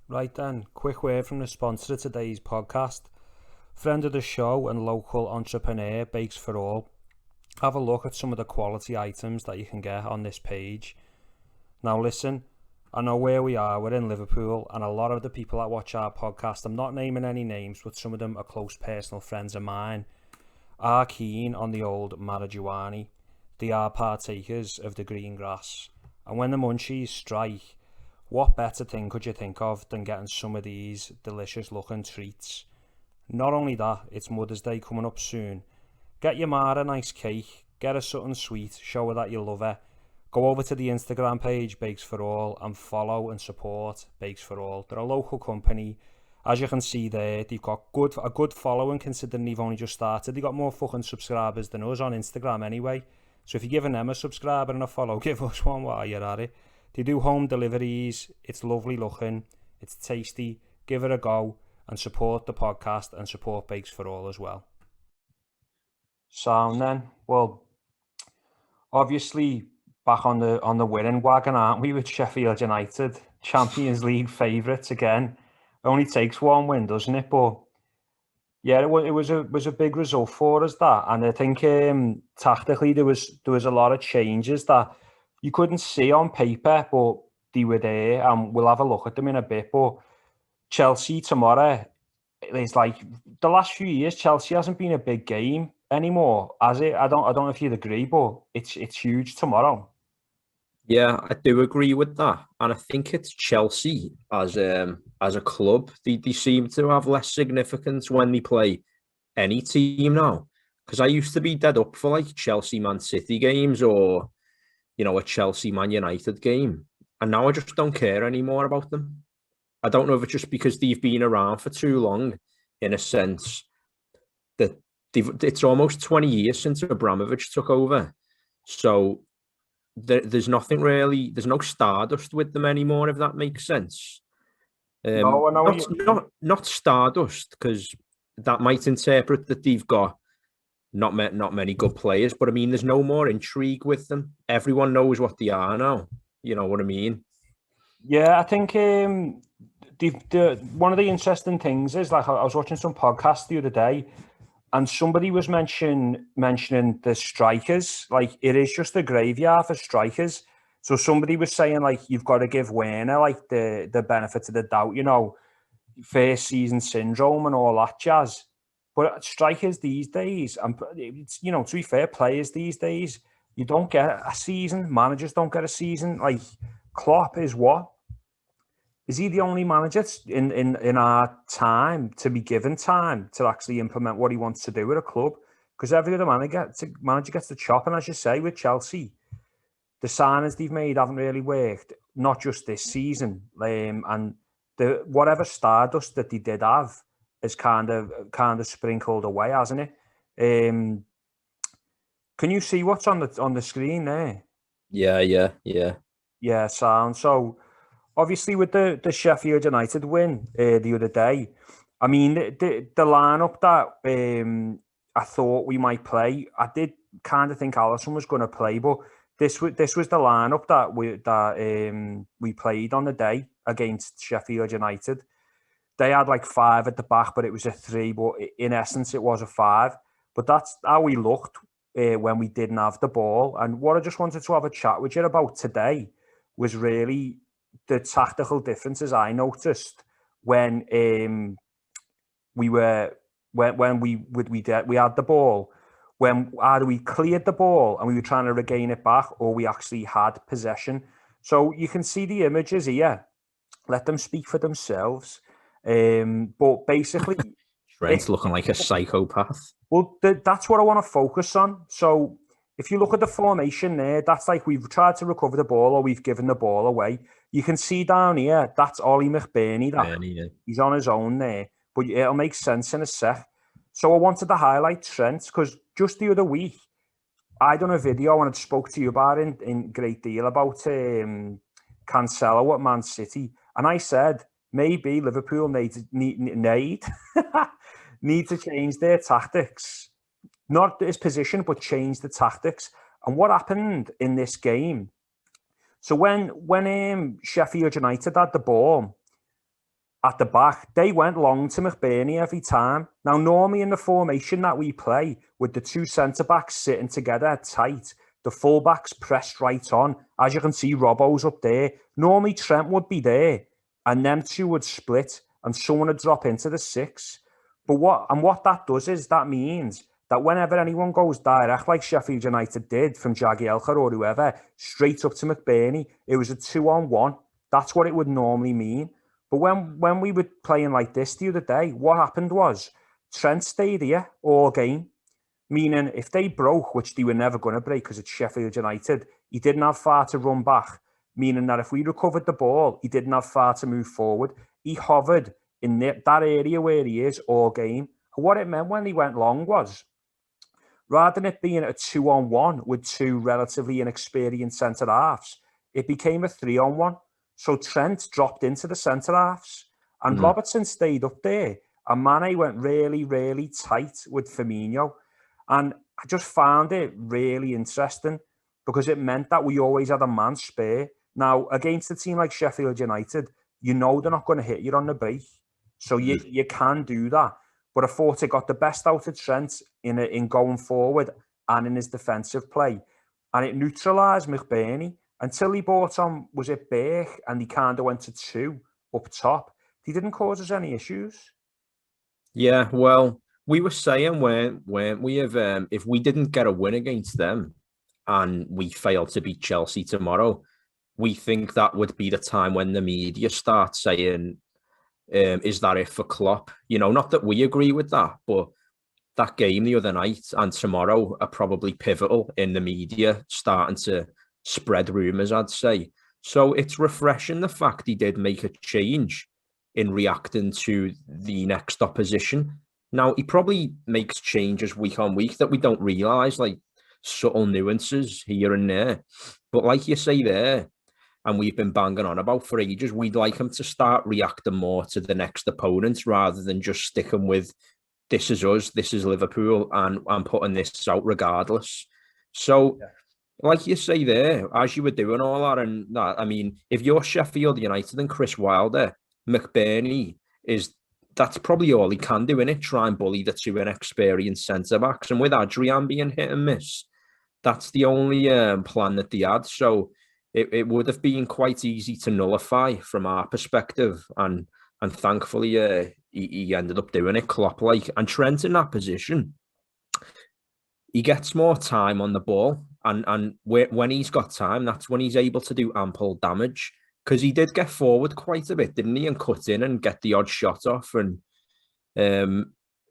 Right then, quick word from the sponsor of today's podcast. Friend of the show and local entrepreneur, Bakes for All. Have a look at some of the quality items that you can get on this page. Now listen, I know where we are, we're in Liverpool, and a lot of the people that watch our podcast, I'm not naming any names, but some of them are close personal friends of mine, are keen on the old marijuana. They are partakers of the green grass. And when the munchies strike, what better thing could you think of than getting some of these delicious looking treats? Not only that, it's Mother's Day coming up soon. Get your ma a nice cake, get her something sweet, show her that you love her. Go over to the Instagram page, Bakes for All, and follow and support Bakes for All. They're a local company. As you can see there, they've got a good following considering they've only just started. They've got more fucking subscribers than us on Instagram anyway. So if you're giving them a subscriber and a follow, give us one while you're at it. They do home deliveries. It's lovely looking. It's tasty. Give it a go and support the podcast and support Bakes for All as well. Sound then. Well, obviously back on the winning wagon, aren't we, with Sheffield United, Champions League favourites again. It only takes one win, doesn't it? But yeah, it was a big result for us, that, and I think tactically there was a lot of changes that you couldn't see on paper, but they were there, and we'll have a look at them in a bit. But Chelsea tomorrow is like the last few years. Chelsea hasn't been a big game anymore, has it? I don't know if you'd agree, but it's huge tomorrow. Yeah, I do agree with that, and I think it's Chelsea as a club. They seem to have less significance when they play any team now. Because I used to be dead up for like Chelsea Man City games or a Chelsea Man United game, and now I just don't care anymore about them. I don't know if it's just because they've been around for too long, in a sense that it's almost 20 years since Abramovich took over, so. There's nothing really. There's no stardust with them anymore, if that makes sense. No, I know what you mean. Not stardust, because that might interpret that they've got not many good players. But I mean, there's no more intrigue with them. Everyone knows what they are now. You know what I mean? Yeah, I think one of the interesting things is, like, I was watching some podcast the other day, and somebody was mentioning the strikers. Like, it is just a graveyard for strikers. So somebody was saying, like, you've got to give Werner like the benefit of the doubt, first season syndrome and all that jazz. But strikers these days, and it's, to be fair, players these days, you don't get a season. Managers don't get a season. Like, Klopp is what? Is he the only manager in our time to be given time to actually implement what he wants to do with a club? Because every other manager gets the chop. And as you say, with Chelsea, the signings they've made haven't really worked, not just this season. And the whatever stardust that they did have is kind of sprinkled away, hasn't it? Can you see what's on the screen there? Yeah. Sound. So obviously, with the Sheffield United win the other day, I mean, the lineup that I thought we might play, I did kind of think Alisson was going to play, but this was the lineup that we played on the day against Sheffield United. They had like 5 at the back, but it was a 3. But in essence, it was a 5. But that's how we looked when we didn't have the ball. And what I just wanted to have a chat with you about today was really the tactical differences I noticed when we had the ball, when either we cleared the ball and we were trying to regain it back, or we actually had possession. So you can see the images here. Let them speak for themselves. But basically, Trent's looking like a psychopath. Well, that's what I want to focus on. So if you look at the formation there, that's like we've tried to recover the ball or we've given the ball away. You can see down here, that's Ollie McBurney. He's on his own there, but it'll make sense in a sec. So I wanted to highlight Trent because just the other week, I done a video and I spoke to you about it in great deal about Cancelo at Man City. And I said, maybe Liverpool need to change their tactics. Not his position, but change the tactics. And what happened in this game? So when Sheffield United had the ball, at the back, they went long to McBurney every time. Now, normally in the formation that we play, with the two centre-backs sitting together tight, the full-backs pressed right on. As you can see, Robbo's up there. Normally, Trent would be there, and them two would split, and someone would drop into the 6. But what that does is that means that whenever anyone goes direct, like Sheffield United did from Jagielka or whoever, straight up to McBurney, it was a 2-on-1. That's what it would normally mean. But when we were playing like this the other day, what happened was Trent stayed here all game, meaning if they broke, which they were never going to break because it's Sheffield United, he didn't have far to run back, meaning that if we recovered the ball, he didn't have far to move forward. He hovered in that area where he is all game. And what it meant when he went long was, rather than it being a 2-on-1 with two relatively inexperienced centre-halves, it became a 3-on-1. So Trent dropped into the centre-halves and Robertson stayed up there. And Mane went really, really tight with Firmino. And I just found it really interesting because it meant that we always had a man spare. Now, against a team like Sheffield United, you know they're not going to hit you on the break. So you can do that. But I thought it got the best out of Trent in going forward and in his defensive play. And it neutralised McBurney. Until he brought on, was it Burke, and he kind of went to 2 up top. He didn't cause us any issues. Yeah, well, we were saying, weren't we, if we didn't get a win against them and we failed to beat Chelsea tomorrow, we think that would be the time when the media starts saying, is that it for Klopp? You know, not that we agree with that, but that game the other night and tomorrow are probably pivotal in the media starting to spread rumours, I'd say. So it's refreshing the fact he did make a change in reacting to the next opposition. Now, he probably makes changes week on week that we don't realise, like subtle nuances here and there. But like you say there, and we've been banging on about for ages, we'd like him to start reacting more to the next opponent rather than just sticking with, this is us, this is Liverpool, and I'm putting this out regardless. So, like you say there, as you were doing all that, and that, I mean, if you're Sheffield United and Chris Wilder, McBurney that's probably all he can do, innit? Try and bully the two inexperienced centre-backs. And with Adrian being hit and miss, that's the only plan that they had. So it would have been quite easy to nullify from our perspective. And thankfully, he ended up doing it, Klopp-like. And Trent in that position, he gets more time on the ball. And when he's got time, that's when he's able to do ample damage. Because he did get forward quite a bit, didn't he? And cut in and get the odd shot off. And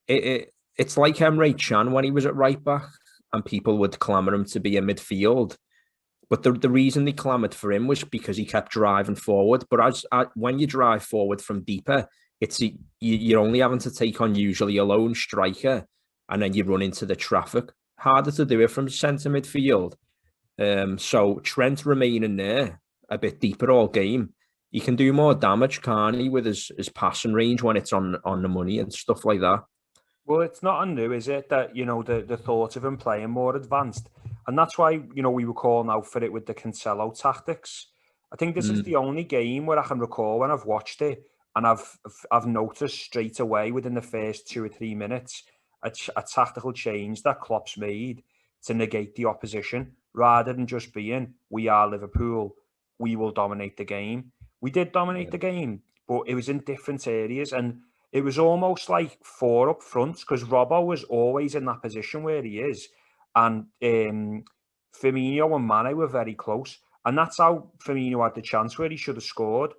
it's like Emre Can when he was at right back and people would clamour him to be in midfield. But the reason they clamoured for him was because he kept driving forward. But when you drive forward from deeper, you're only having to take on usually a lone striker and then you run into the traffic. Harder to do it from centre midfield. So Trent remaining there a bit deeper all game, he can do more damage, can't he, with his passing range when it's on the money and stuff like that. Well, it's not new, is it, that, you know, the thought of him playing more advanced. And that's why, you know, we were calling out for it with the Cancelo tactics. I think this is the only game where I can recall when I've watched it and I've noticed straight away within the first 2 or 3 minutes a tactical change that Klopp's made to negate the opposition, rather than just being, we are Liverpool, we will dominate the game. We did dominate the game, but it was in different areas, and it was almost like 4 up front, because Robbo was always in that position where he is, and Firmino and Mane were very close, and that's how Firmino had the chance where he should have scored.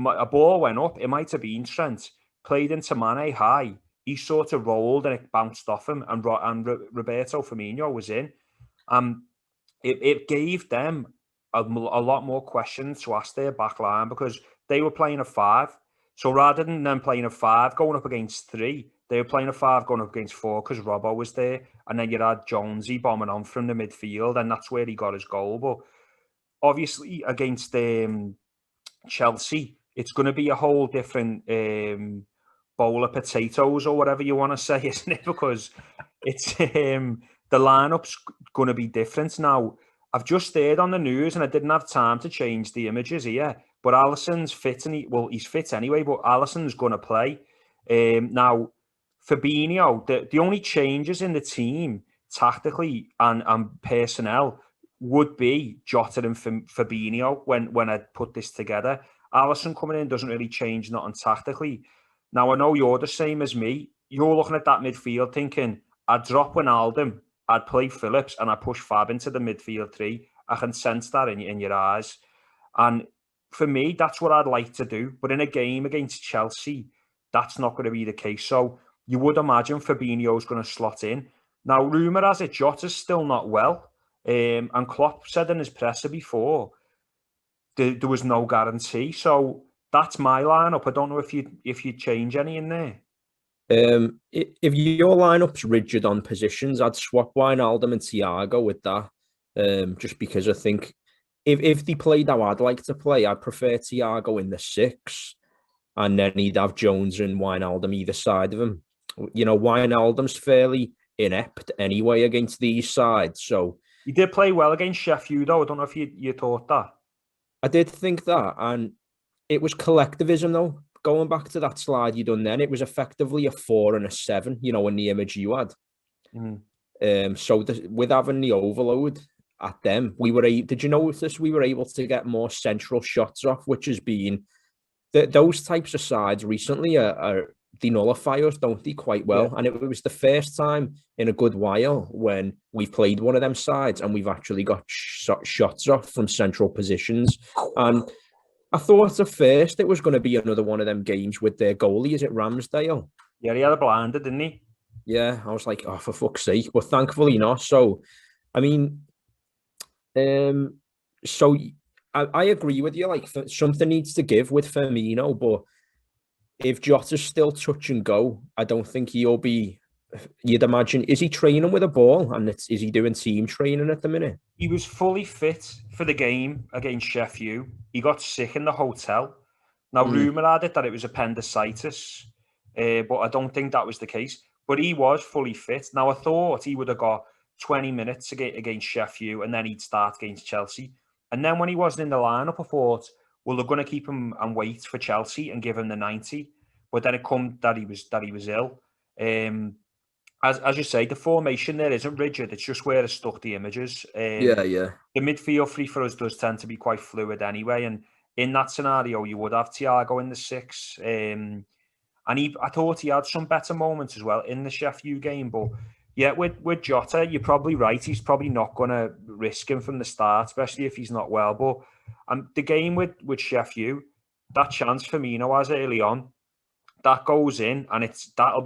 A ball went up, it might have been Trent, played into Mane high, he sort of rolled and it bounced off him, and Roberto Firmino was in. It gave them a lot more questions to ask their back line, because they were playing a 5. So rather than them playing a 5 going up against 3, they were playing a 5 going up against 4 because Robbo was there. And then you had Jonesy bombing on from the midfield, and that's where he got his goal. But obviously against Chelsea, it's going to be a whole different bowl of potatoes, or whatever you want to say, isn't it? Because it's the lineup's going to be different now. I've just heard on the news, and I didn't have time to change the images here, But Alisson's fit, and he's fit anyway, but Alisson's going to play. Now, Fabinho, the only changes in the team, tactically and personnel, would be Jota and Fabinho when I put this together. Alisson coming in doesn't really change nothing tactically. Now, I know you're the same as me. You're looking at that midfield thinking, I'd drop Wijnaldum, I'd play Phillips, and I'd push Fab into the midfield three. I can sense that in your eyes. And for me, that's what I'd like to do. But in a game against Chelsea, that's not going to be the case. So you would imagine Fabinho's going to slot in. Now, rumour has it Jota's still not well. And Klopp said in his presser before, there was no guarantee. So that's my lineup. I don't know if you'd change any in there. If your lineup's rigid on positions, I'd swap Wijnaldum and Thiago with that. Just because I think if they played how I'd like to play, I'd prefer Thiago in the 6, and then he'd have Jones and Wijnaldum either side of him. You know, Wijnaldum's fairly inept anyway against these sides, so he did play well against Sheffield, though. I don't know if you thought that. I did think that, and it was collectivism, though. Going back to that slide you done then, it was effectively a 4 and a 7, you know, in the image you had. So with having the overload at them, did you notice we were able to get more central shots off, which has been, those types of sides recently they nullify us, don't they, quite well? Yeah. And it was the first time in a good while when we've played one of them sides and we've actually got shots off from central positions. And I thought at first it was going to be another one of them games with their goalie. Is it Ramsdale? Yeah, he had a blinder, didn't he? Yeah, I was like, oh, for fuck's sake. But thankfully not. So, I mean, so I agree with you. Like, something needs to give with Firmino, but if Jota's still touch and go, I don't think he'll be. You'd imagine, is he training with a ball, and is he doing team training at the minute? He was fully fit for the game against Sheffield. He got sick in the hotel. Now, rumour had it that it was appendicitis, but I don't think that was the case. But he was fully fit. Now, I thought he would have got 20 minutes against Sheffield, and then he'd start against Chelsea. And then when he wasn't in the lineup, I thought, well, they're going to keep him and wait for Chelsea and give him the 90. But then it come that he was ill. As you say, the formation there isn't rigid. It's just where I stuck the images. Yeah. The midfield three for us does tend to be quite fluid anyway. And in that scenario, you would have Thiago in the 6. And I thought he had some better moments as well in the Sheffield game. But yeah, with Jota, you're probably right. He's probably not going to risk him from the start, especially if he's not well. But the game with Sheffield, that chance Firmino has early on, that goes in, and that'd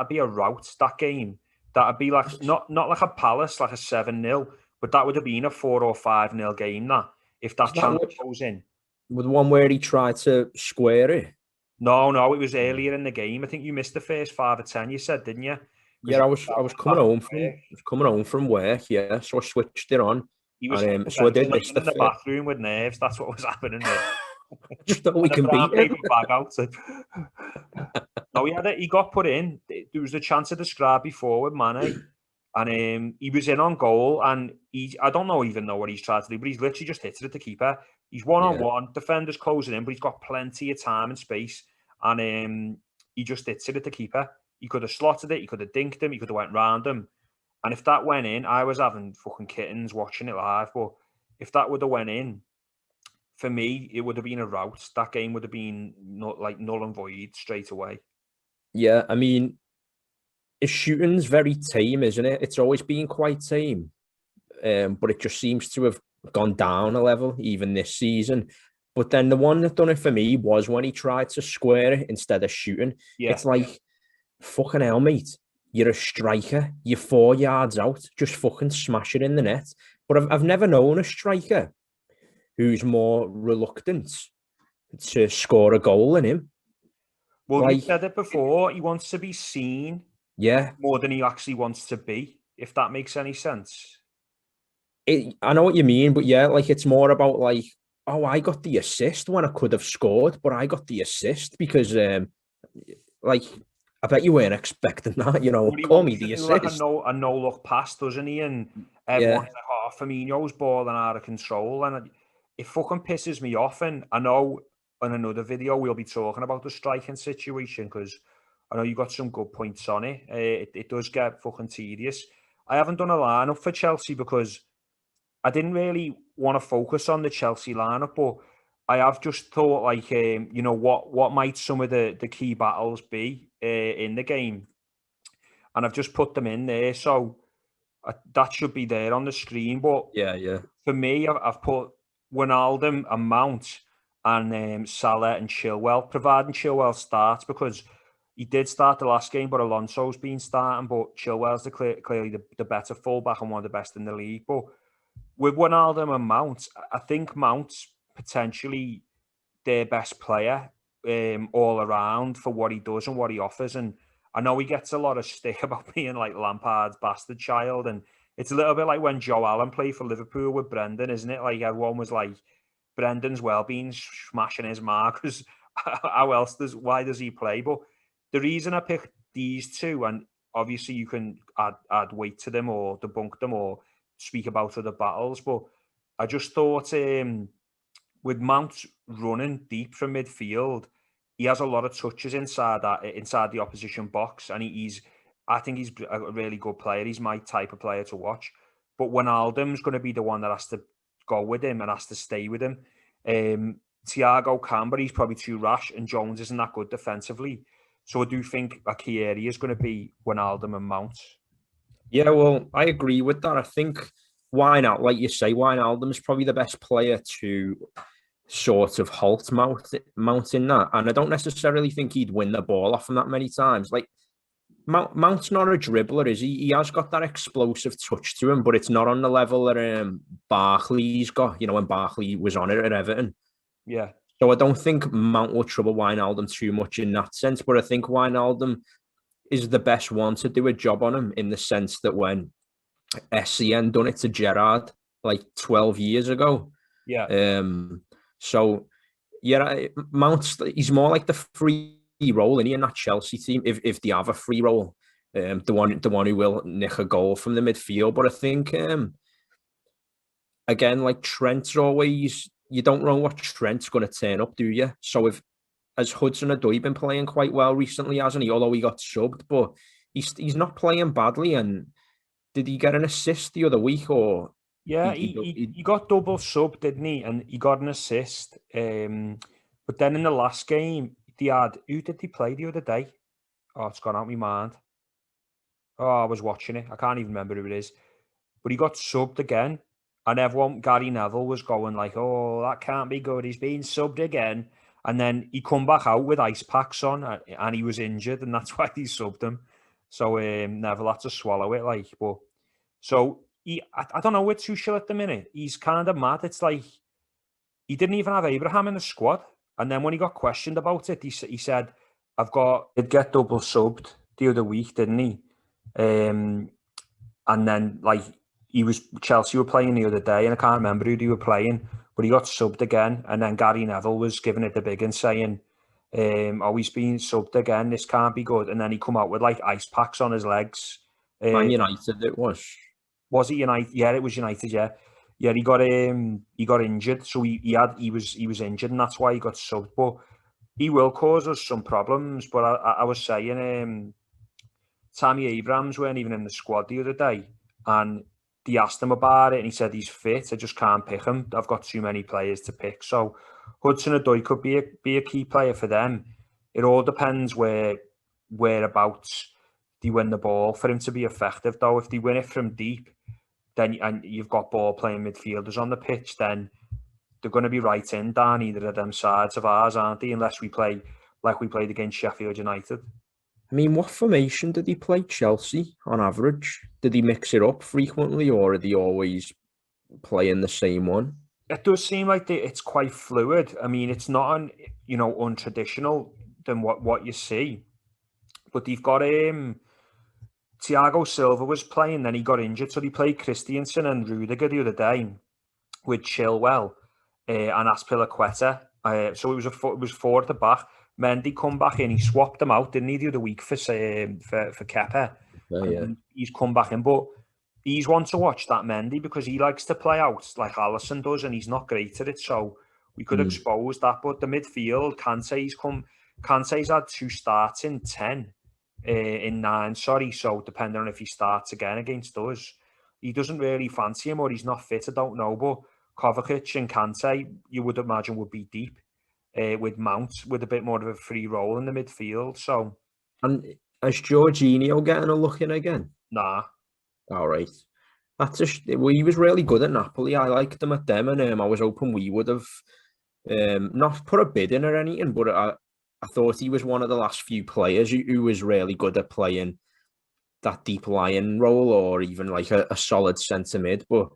be a rout. That game, that'd be like not like a Palace, like a 7-0, but that would have been a 4 or 5-0 game. That if that chance goes in, with one where he tried to square it. No, it was earlier in the game. I think you missed the first 5 or 10. You said, didn't you? Yeah, I was coming home from work. Yeah, so I switched it on. He was so I did miss in the bathroom with nerves. That's what was happening there. Just thought we can beat it. Bag out. No, he got put in. There was a chance to describe before with Mane, and he was in on goal. And I don't even know what he's tried to do, but he's literally just hit it at the keeper. He's 1-on-1, defenders closing in, but he's got plenty of time and space, and he just hits it at the keeper. He could have slotted it, he could have dinked him, he could have went round him. And if that went in, I was having fucking kittens watching it live, but if that would have went in, for me, it would have been a rout. That game would have been null and void straight away. Yeah, I mean, his shooting's very tame, isn't it? It's always been quite tame, but it just seems to have gone down a level even this season. But then the one that done it for me was when he tried to square it instead of shooting. Yeah. It's like, fucking hell, mate. You're a striker. You're 4 yards out. Just fucking smash it in the net. But I've never known a striker who's more reluctant to score a goal than him. Well, you said it before. He wants to be seen, more than he actually wants to be. If that makes any sense. I know what you mean, but yeah, like it's more about like, oh, I got the assist when I could have scored, but I got the assist because, like, I bet you weren't expecting that. You know, call me the assist. Like a no look pass, doesn't he? And everyone's like, oh, Firmino's balling out of control, and it fucking pisses me off. And I know in another video we'll be talking about the striking situation because I know you got some good points on it. It does get fucking tedious. I haven't done a lineup for Chelsea because I didn't really want to focus on the Chelsea lineup, but I have just thought like, what might some of the key battles be in the game, and I've just put them in there. So that should be there on the screen. But Yeah. for me, I've put Wijnaldum and Mount and Salah and Chilwell, providing Chilwell starts because he did start the last game, but Alonso's been starting. But Chilwell's clearly the better fullback and one of the best in the league. But with Wijnaldum and Mount, I think Mount's potentially their best player all around for what he does and what he offers. And I know he gets a lot of stick about being like Lampard's bastard child. And it's a little bit like when Joe Allen played for Liverpool with Brendan, isn't it? Like everyone was like, Brendan's well-being smashing his mark because why does he play? But the reason I picked these two, and obviously you can add weight to them or debunk them or speak about other battles, but I just thought with Mount running deep from midfield, he has a lot of touches inside the opposition box, and I think he's a really good player. He's my type of player to watch. But Wijnaldum's going to be the one that has to go with him and has to stay with him. Thiago can, but he's probably too rash, and Jones isn't that good defensively. So I do think a key area is going to be Wijnaldum and Mount. Yeah, well, I agree with that. I think like you say, Wijnaldum's probably the best player to sort of halt Mount in that. And I don't necessarily think he'd win the ball off him that many times. Like, Mount's not a dribbler, is he? He has got that explosive touch to him, but it's not on the level that Barkley's got, when Barkley was on it at Everton. Yeah. So I don't think Mount will trouble Wijnaldum too much in that sense, but I think Wijnaldum is the best one to do a job on him in the sense that when SCN done it to Gerrard like 12 years ago. Yeah. So, yeah, Mount, he's more like the free role in that Chelsea team, if they have a free role, the one who will nick a goal from the midfield. But I think, again, like Trent's always, you don't know what Trent's going to turn up, do you? So as Hudson-Odoi been playing quite well recently, hasn't he? Although he got subbed, but he's not playing badly. And did he get an assist the other week or? Yeah, he got double sub, didn't he? And he got an assist. But then in the last game, who did he play the other day? Oh, it's gone out of my mind. Oh, I was watching it. I can't even remember who it is. But he got subbed again. And everyone, Gary Neville was going like, oh, that can't be good. He's being subbed again. And then he come back out with ice packs on and he was injured. And that's why he subbed him. So Neville had to swallow it. I don't know with Tuchel at the minute. He's kind of mad. It's like he didn't even have Abraham in the squad. And then when he got questioned about it, he said, he'd get double subbed the other week, didn't he? And then Chelsea were playing the other day, and I can't remember who they were playing, but he got subbed again. And then Gary Neville was giving it the big and saying, he's being subbed again. This can't be good. And then he come out with like ice packs on his legs. Man United, it was. Was it United? Yeah, it was United. Yeah, he got injured, so he was injured, and that's why he got subbed. But he will cause us some problems. But I was saying, Tammy Abrams weren't even in the squad the other day, and they asked him about it, and he said he's fit. I just can't pick him. I've got too many players to pick. So Hudson-Odoi could be a key player for them. It all depends whereabouts they win the ball for him to be effective. Though, if they win it from deep, and you've got ball playing midfielders on the pitch, then they're going to be right in down either of them sides of ours, aren't they? Unless we play like we played against Sheffield United. I mean, what formation did he play Chelsea on average? Did he mix it up frequently, or did he always play in the same one? It does seem like it's quite fluid. I mean, it's not untraditional than what you see, but they've got Thiago Silva was playing, then he got injured, so they played Christensen and Rudiger the other day with Chilwell and Aspilicueta. So it was four at the back. Mendy come back in. He swapped them out, didn't he, the other week for Kepa? Yeah. He's come back in, but he's one to watch, that Mendy, because he likes to play out like Alisson does, and he's not great at it. So we could expose that. But the midfield, Kante's had 2 starts in 10, in 9. Sorry, so depending on if he starts again against us, he doesn't really fancy him, or he's not fit. I don't know, but Kovacic and Kante, you would imagine, would be deep, with Mount with a bit more of a free role in the midfield. So, And is Jorginho getting a look in again? nah. All right. Well, he was really good at Napoli. I liked him at them, and I was hoping we would have not put a bid in or anything, but I thought he was one of the last few players who was really good at playing that deep lying role, or even like a solid centre mid. But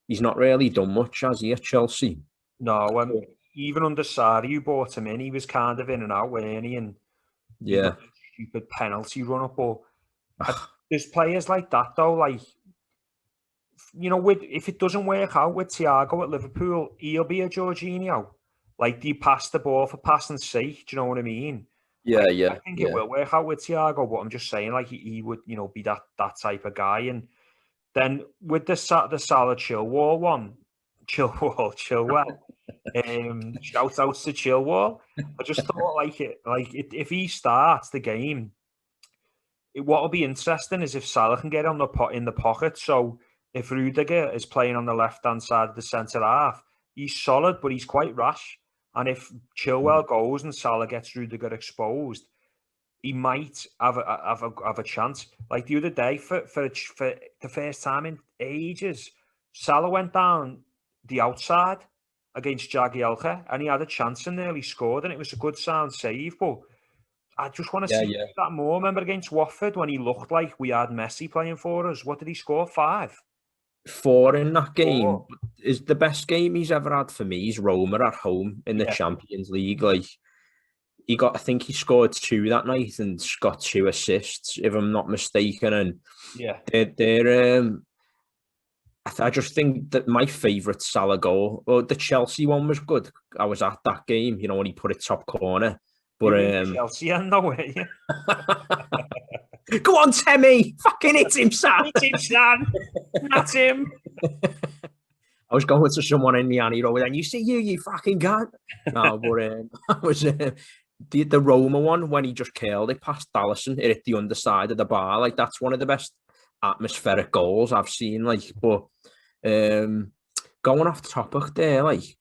he's not really done much, has he, at Chelsea? No, even under Sarri, you bought him in, he was kind of in and out, weren't he? And he got Yeah. a stupid penalty run up. But there's players like that, though, like, you know, if it doesn't work out with Thiago at Liverpool, he'll be a Jorginho. Like, do you pass the ball for passing sake? Do you know what I mean? Yeah, I think it will work out with Thiago, but I'm just saying, like, he would, you know, be that type of guy. And then with the Salah Chilwell one, Chilwell. Shout outs to Chilwell. I just thought, if he starts the game, what will be interesting is if Salah can get in the pocket. So if Rudiger is playing on the left-hand side of the centre half, he's solid, but he's quite rash. And if Chilwell goes and Salah gets Rudiger exposed, he might have a chance. Like the other day, for the first time in ages, Salah went down the outside against Jagielka, and he had a chance and nearly scored, and it was a good sound save. But I just want to see that more. Remember against Watford when he looked like we had Messi playing for us? What did he score? 5? 4 in that game. Is the best game he's ever had for me. He's Roma at home in the Champions League. Like, I think he scored 2 that night and got 2 assists, if I'm not mistaken. And I just think that my favourite Salah goal, well, the Chelsea one was good. I was at that game, you know, when he put it top corner. But Chelsea, no way. Go on, Temi! Fucking hit him, Sam! Hit him, Sam! That's him! I was going to someone in the Annie Road, and you see you fucking gun. No, but I was the Roma one when he just curled it past Alisson, it hit the underside of the bar. Like, that's one of the best atmospheric goals I've seen. Like, but going off topic there, like,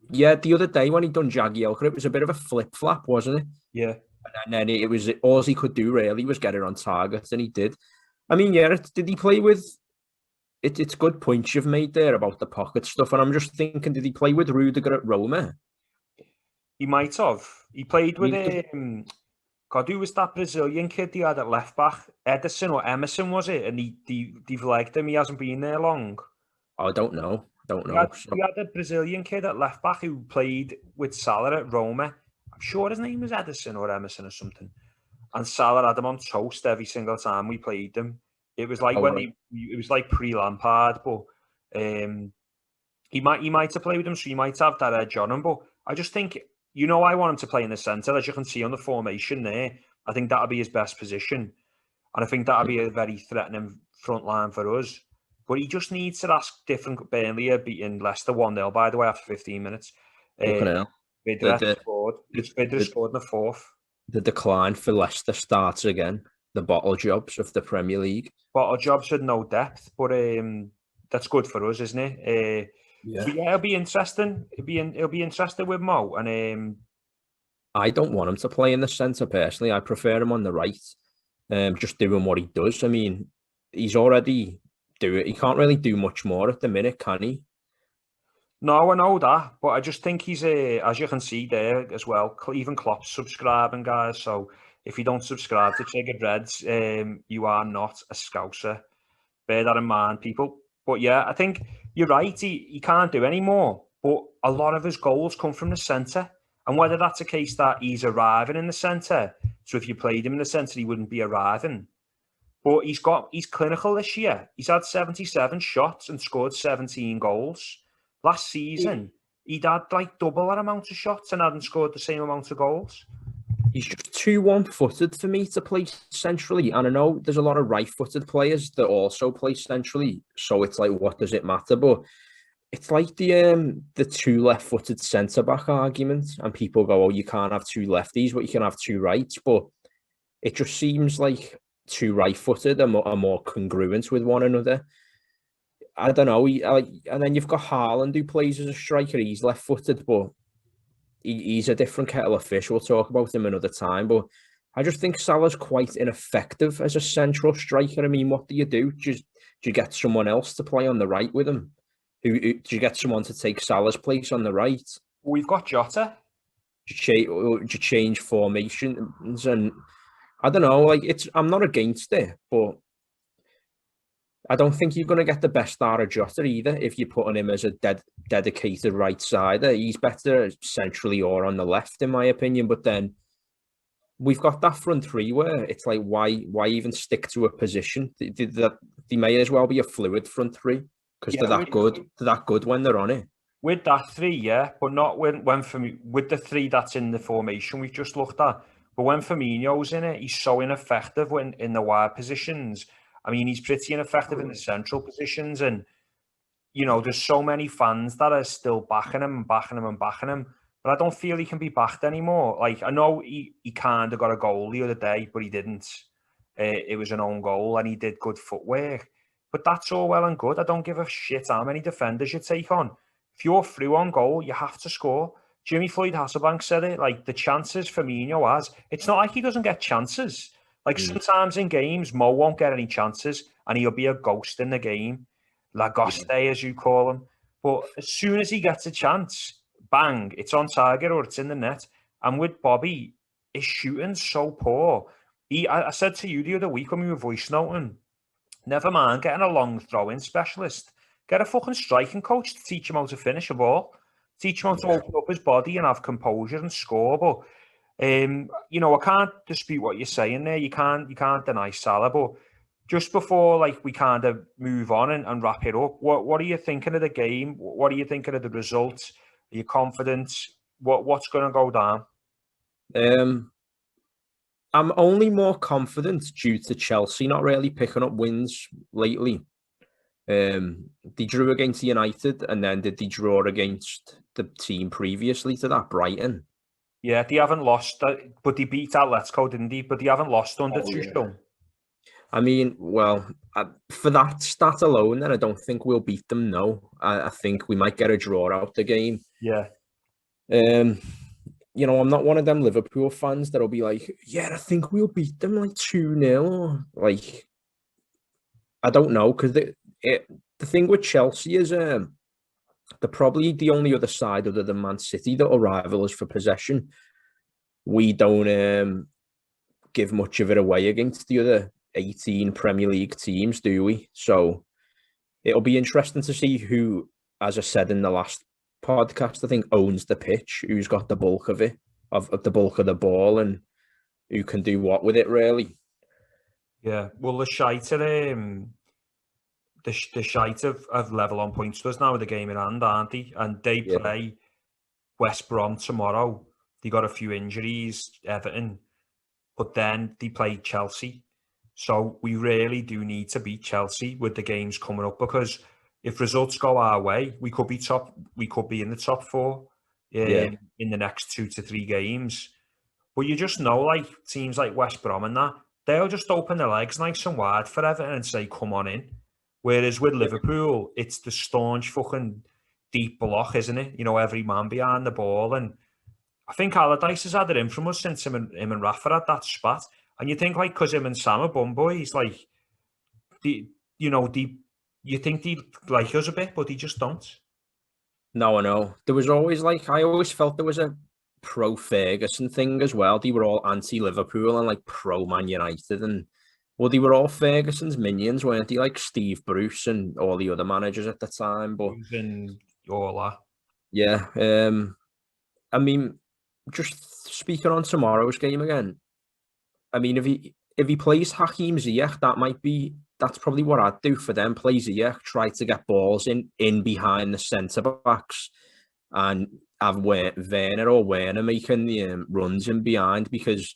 the other day when he done Jagielka, it was a bit of a flip flop, wasn't it? Yeah. And then it was all he could do really was get it on target, and he did. I mean, did he play with? It's good points you've made there about the pocket stuff, and I'm just thinking, did he play with Rudiger at Roma? He might have. He played with God, who was that Brazilian kid he had at left back? Edison or Emerson, was it? And they've liked him. He hasn't been there long. I don't know. He had a Brazilian kid at left back who played with Salah at Roma. I'm sure his name was Edison or Emerson or something. And Salah had him on toast every single time we played them. It was like it was like pre-Lampard, but he might have played with him, so he might have that edge on him. But I just think, you know, I want him to play in the centre, as you can see on the formation there. I think that'll be his best position, and I think that'll be a very threatening front line for us. But he just needs to ask different. Burnley are beating Leicester 1-0, by the way, after 15 minutes. Vidra scored in the 4th. The decline for Leicester starts again. The bottle jobs of the Premier League. Bottle jobs with no depth, but that's good for us, isn't it? It'll be interesting. It'll be interesting with Mo. And I don't want him to play in the centre personally. I prefer him on the right, just doing what he does. I mean, he's already doing. He can't really do much more at the minute, can he? No, I know that, but I just think he's as you can see there as well. Even Klopp's subscribing, guys. So if you don't subscribe to Triggered Reds, you are not a Scouser. Bear that in mind, people. But yeah, I think you're right. He can't do any more. But a lot of his goals come from the centre. And whether that's a case that he's arriving in the centre, so if you played him in the centre, he wouldn't be arriving. But he's clinical this year. He's had 77 shots and scored 17 goals. Last season, he'd had like double that amount of shots and hadn't scored the same amount of goals. He's just too one-footed for me to play centrally. And I know there's a lot of right-footed players that also play centrally. So it's like, what does it matter? But it's like the two left-footed centre-back argument. And people go, oh, you can't have two lefties, but you can have two rights. But it just seems like two right-footed are more congruent with one another. I don't know. And then you've got Haaland, who plays as a striker. He's left-footed, but he's a different kettle of fish. We'll talk about him another time. But I just think Salah's quite ineffective as a central striker. I mean, what do? Do you get someone else to play on the right with him? Do you get someone to take Salah's place on the right? We've got Jota. Do you change formations? And I don't know. Like, I'm not against it, but I don't think you're going to get the best out of Jota either if you're putting him as a dedicated right sider. He's better centrally or on the left, in my opinion. But then we've got that front three where it's like, why even stick to a position? They may as well be a fluid front three because they're that good. They're that good when they're on it. With that three, yeah, but not when for me, with the three that's in the formation we've just looked at. But when Firmino's in it, he's so ineffective when in the wide positions. I mean, he's pretty ineffective in the central positions. And, you know, there's so many fans that are still backing him. But I don't feel he can be backed anymore. Like, I know he kind of got a goal the other day, but he didn't. It was an own goal and he did good footwork. But that's all well and good. I don't give a shit how many defenders you take on. If you're through on goal, you have to score. Jimmy Floyd Hasselbank said it, like, the chances Firmino has, it's not like he doesn't get chances. Like, sometimes in games, Mo won't get any chances and he'll be a ghost in the game. Lagoste, as you call him. But as soon as he gets a chance, bang, it's on target or it's in the net. And with Bobby, his shooting's so poor. I said to you the other week when we were voice noting, never mind getting a long throw-in specialist. Get a fucking striking coach to teach him how to finish a ball. Teach him how to open up his body and have composure and score. But you know, I can't dispute what you're saying there. You can't deny Salah. But just before, like, we kind of move on and wrap it up, what are you thinking of the game? What are you thinking of the results? Are you confident? What's going to go down? I'm only more confident due to Chelsea not really picking up wins lately. They drew against United and then did they draw against the team previously to that, Brighton? Yeah, they haven't lost, but they beat Atletico, didn't they? But they haven't lost under Tuchel. I mean, well, for that stat alone, then I don't think we'll beat them. No, I think we might get a draw out the game. Yeah. You know, I'm not one of them Liverpool fans that'll be like, yeah, I think we'll beat them like 2-0. Like, I don't know, because the thing with Chelsea is they're probably the only other side other than Man City that will rival us for possession. We don't give much of it away against the other 18 Premier League teams, do we? So it'll be interesting to see who, as I said in the last podcast, I think owns the pitch, who's got the bulk of it, of the bulk of the ball, and who can do what with it, really. Yeah, well, the shite of level on points to us now with the game in hand, aren't they? And they play West Brom tomorrow. They got a few injuries, Everton, but then they play Chelsea. So we really do need to beat Chelsea with the games coming up, because if results go our way, we could be in the top four in the next 2 to 3 games. But you just know, like, teams like West Brom and that, they'll just open their legs nice and wide for Everton and say, come on in. Whereas with Liverpool, it's the staunch fucking deep block, isn't it? You know, every man behind the ball. And I think Allardyce has had it in from us since him and Rafa had that spot. And you think, like, because him and Sam are bum boys, like, you think they like us a bit, but they just don't. No, I know. There was always, like, I always felt there was a pro-Ferguson thing as well. They were all anti-Liverpool and, like, pro-Man United. And, well, they were all Ferguson's minions, weren't they? Like Steve Bruce and all the other managers at the time. But and all that. Yeah. I mean, just speaking on tomorrow's game again, I mean, if he plays Hakeem Ziyech, that's probably what I'd do for them. Play Ziyech, try to get balls in behind the centre-backs and have Werner making the runs in behind, because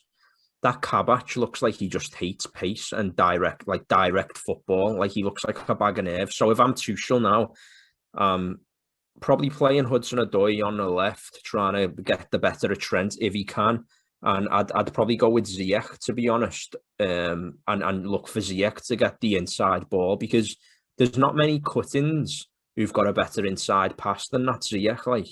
that Kabach looks like he just hates pace and direct football. Like he looks like a bag of nerves. So if I'm Tuchel now, probably playing Hudson-Odoi on the left, trying to get the better of Trent if he can. And I'd probably go with Ziyech, to be honest, and look for Ziyech to get the inside ball, because there's not many cut-ins who've got a better inside pass than that Ziyech. Like,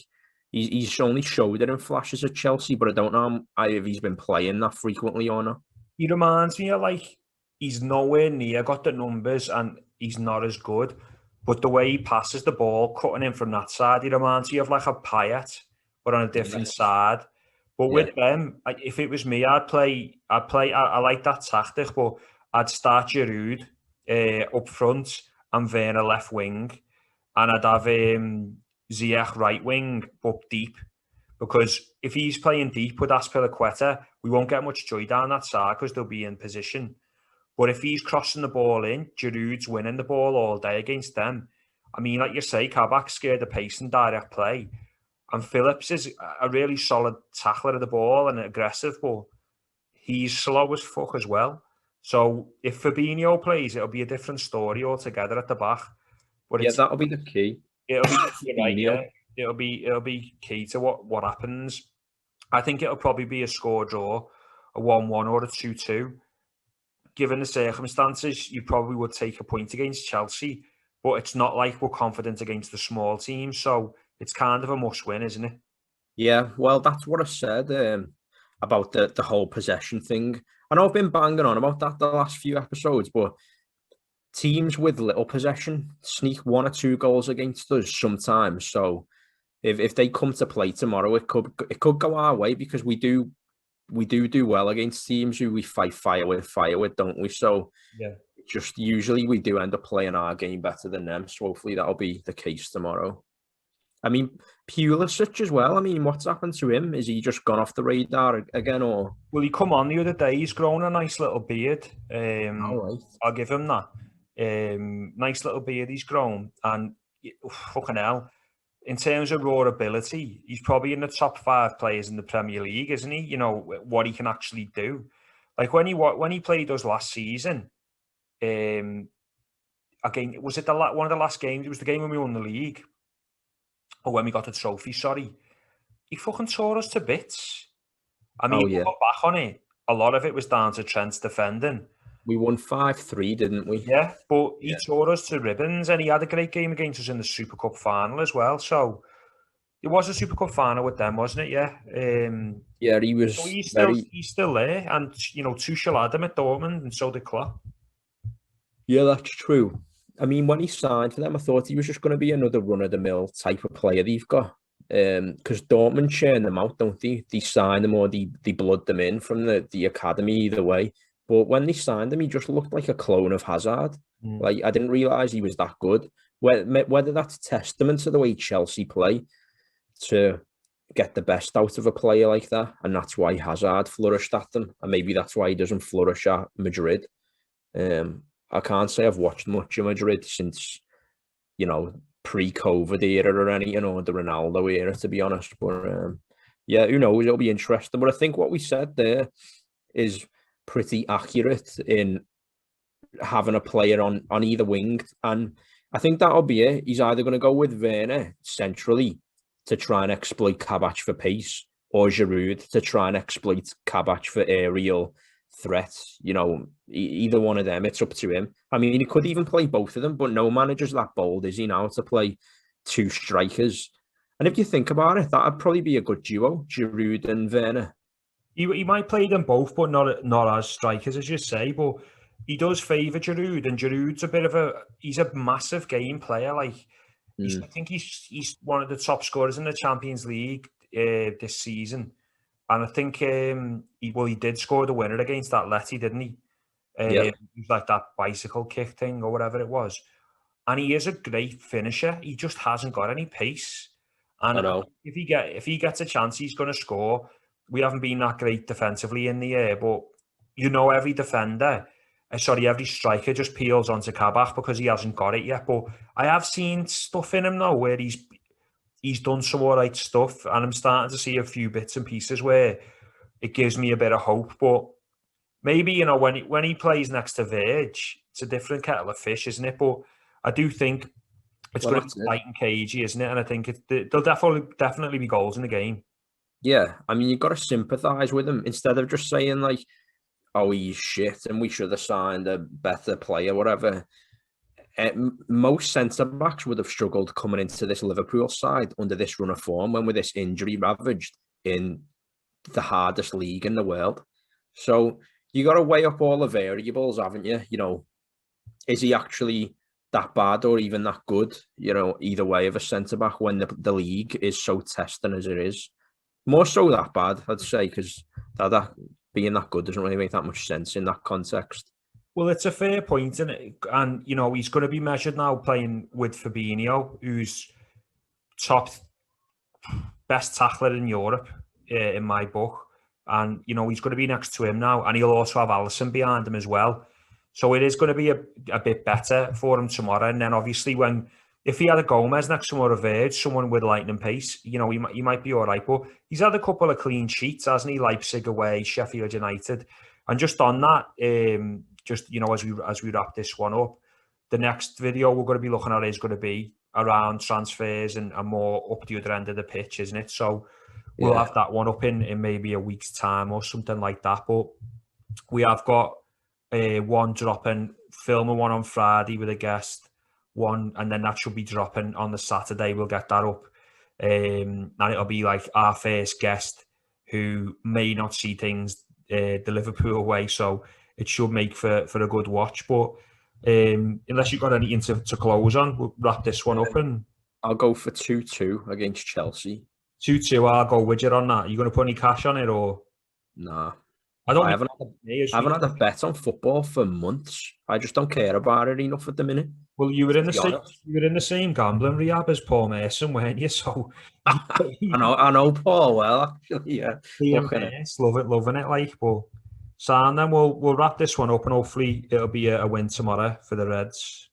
he's only showed it in flashes at Chelsea, but I don't know if he's been playing that frequently or not. He reminds me of, like, he's nowhere near got the numbers and he's not as good. But the way he passes the ball, cutting in from that side, he reminds me of like a Payet, but on a different side. But with them, if it was me, I'd play. I like that tactic, but I'd start Giroud up front and Werner left wing, and I'd have Ziyech right wing up deep. Because if he's playing deep with Aspilicueta, we won't get much joy down that side because they'll be in position. But if he's crossing the ball in, Giroud's winning the ball all day against them. I mean, like you say, Kabak's scared of pace and direct play. And Phillips is a really solid tackler of the ball and aggressive, but he's slow as fuck as well. So if Fabinho plays, it'll be a different story altogether at the back. But that'll be the key. It'll be right, yeah. It'll be key to what happens. I think it'll probably be a score draw, a 1-1 or a 2-2. Given the circumstances, you probably would take a point against Chelsea, but it's not like we're confident against the small teams, so it's kind of a must-win, isn't it? Yeah, well, that's what I said about the whole possession thing. I know I've been banging on about that the last few episodes, but teams with little possession sneak 1 or 2 goals against us sometimes. So if they come to play tomorrow, it could go our way, because we do well against teams who we fight fire with, don't we? So yeah, just usually we do end up playing our game better than them. So hopefully that'll be the case tomorrow. I mean, Pulisic as well. I mean, what's happened to him? Is he just gone off the radar again, or? Well, he come on the other day. He's grown a nice little beard. All right. I'll give him that. Nice little beard he's grown, and fucking hell. In terms of raw ability, he's probably in the top 5 players in the Premier League, isn't he? You know what he can actually do. Like when he played us last season, again, was it one of the last games? It was the game when we won the league, or when we got the trophy. Sorry, he fucking tore us to bits. I mean, we got back on it. A lot of it was down to Trent's defending. We won 5-3, didn't we? Yeah, but he tore us to ribbons, and he had a great game against us in the Super Cup final as well. So it was a Super Cup final with them, wasn't it? Yeah. Yeah, he was. So he's still there, and you know, Tuchel had him at Dortmund, and so did Klopp. Yeah, that's true. I mean, when he signed for them, I thought he was just going to be another run-of-the-mill type of player they've got. Because Dortmund churn them out, don't they? They sign them or they blood them in from the academy, either way. But when they signed him, he just looked like a clone of Hazard. Like, I didn't realise he was that good. Whether that's a testament to the way Chelsea play to get the best out of a player like that, and that's why Hazard flourished at them, and maybe that's why he doesn't flourish at Madrid. I can't say I've watched much of Madrid since, you know, pre-COVID era or anything, or the Ronaldo era, to be honest. But yeah, who knows? It'll be interesting. But I think what we said there is pretty accurate in having a player on either wing, and I think that'll be it. He's either going to go with Werner centrally to try and exploit Kabach for pace, or Giroud to try and exploit Kabach for aerial threats. You know, either one of them, it's up to him. I mean, he could even play both of them, but no manager's that bold, is he, now, to play 2 strikers? And if you think about it, that'd probably be a good duo, Giroud and Werner. He might play them both, but not as strikers, as you say. But he does favour Giroud, and Giroud's he's a massive game player. Like, I think he's one of the top scorers in the Champions League this season, and I think he did score the winner against Atleti, didn't he? It was like that bicycle kick thing or whatever it was, and he is a great finisher. He just hasn't got any pace, and if he gets a chance, he's going to score. We haven't been that great defensively in the air, but you know, every striker just peels onto Kabach because he hasn't got it yet. But I have seen stuff in him now where he's done some all right stuff, and I'm starting to see a few bits and pieces where it gives me a bit of hope. But maybe, you know, when he plays next to Verge, it's a different kettle of fish, isn't it? But I do think it's Well, going to that's be it. tight and cagey, isn't it? And I think there'll definitely be goals in the game. Yeah, I mean, you've got to sympathise with him instead of just saying like, "Oh, he's shit," and we should have signed a better player, whatever. Most centre backs would have struggled coming into this Liverpool side under this run of form when we're this injury ravaged in the hardest league in the world. So you got to weigh up all the variables, haven't you? You know, is he actually that bad or even that good? You know, either way of a centre back when the league is so testing as it is. More so that bad, I'd say, because that being that good doesn't really make that much sense in that context. Well, it's a fair point, isn't it? And, you know, he's going to be measured now playing with Fabinho, who's top best tackler in Europe, in my book. And, you know, he's going to be next to him now. And he'll also have Alisson behind him as well. So it is going to be a bit better for him tomorrow. And then obviously if he had a Gomez next to him or a Verge, someone with lightning pace, you know, he might be all right. But he's had a couple of clean sheets, hasn't he? Leipzig away, Sheffield United. And just on that, just, you know, as we wrap this one up, the next video we're going to be looking at is going to be around transfers and more up the other end of the pitch, isn't it? So we'll have that one up in maybe a week's time or something like that. But we have got one dropping, filming one on Friday with a guest, one, and then that should be dropping on the Saturday. We'll get that up. And it'll be like our first guest who may not see things the Liverpool way. So it should make for a good watch. But unless you've got anything to close on, we'll wrap this one up. And I'll go for 2-2 against Chelsea. 2-2, I'll go with you on that. Are you going to put any cash on it or? Nah. I haven't had a bet on football for months. I just don't care about it enough at the minute. Well, you were in the same gambling rehab as Paul Mason, weren't you? So I know Paul well, actually. Yeah, loving it, like. But Sam, then we'll wrap this one up, and hopefully it'll be a win tomorrow for the Reds.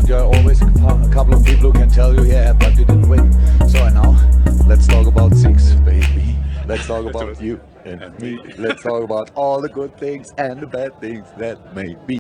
There are always a couple of people who can tell you, yeah, but you didn't win. So now, let's talk about 6, baby. Let's talk about you and me. Let's talk about all the good things and the bad things that may be.